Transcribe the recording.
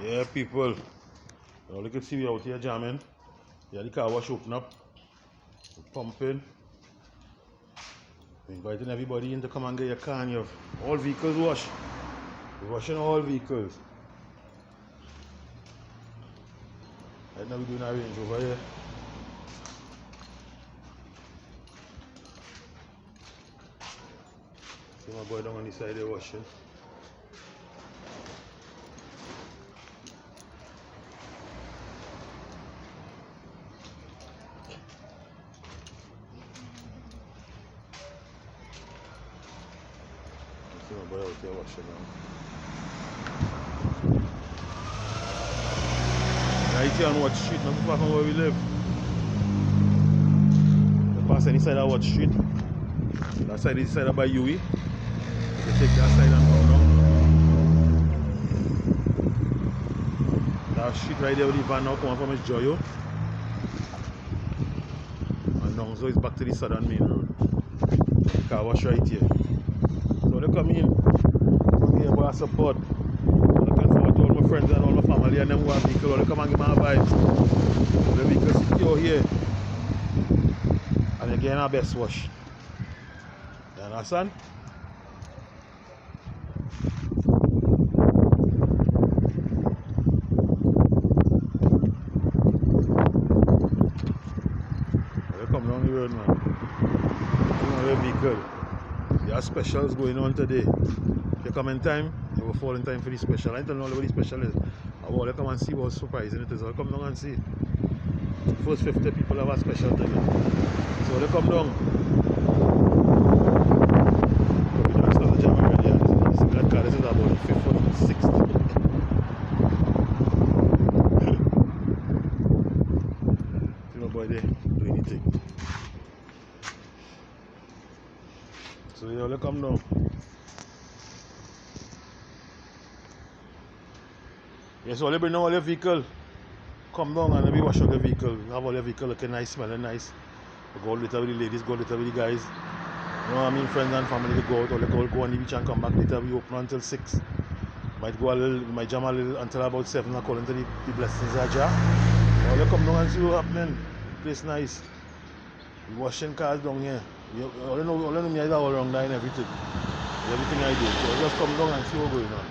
Yeah, people. Now you can see we out here jamming. Yeah, the car wash open up. We're pumping. We're inviting everybody in to come and get your car and your all vehicles washed. We're washing all vehicles. Right now we're doing a range over here. See my boy down on the side there washing. See my boy out there washing now. Right here on Watch Street, not too far from where we live. You pass any side of Watch Street. That side is the side of by Yui. You take that side and go down. That street right there with the van now coming from his Joyo. And now so it's back to the southern main road. The car wash right here. So they come in. Come here for support. Looking forward to all my friends and all my family and them who have vehicle. They come and give me a vibe. The vehicle secure here. And again our best wash. You understand? They come down the road, man. You know your vehicle. There are specials going on today. If you come in time, you will fall in time for the special. I don't know what the special is. I will come and see what surprising it is. I'll come down and see. First 50 people have a special today. So they come down. That car is about the 5th or 6th. See my boy there doing anything. So they all come down. Yes, all you bring down all your vehicle. Come down and maybe wash out the vehicle. Have all your vehicle looking nice, smelling nice. Go later with the ladies, go later with the guys. You know what I mean, friends and family go out, or they go on the beach and come back later. We open until 6. Might go a little, might jam a little until about 7 according to the blessings of Jah. All you come down and see what's happening. Place nice. We washing cars down here. All you know me is all around there and everything. Everything I do. So just come down and see what's going on.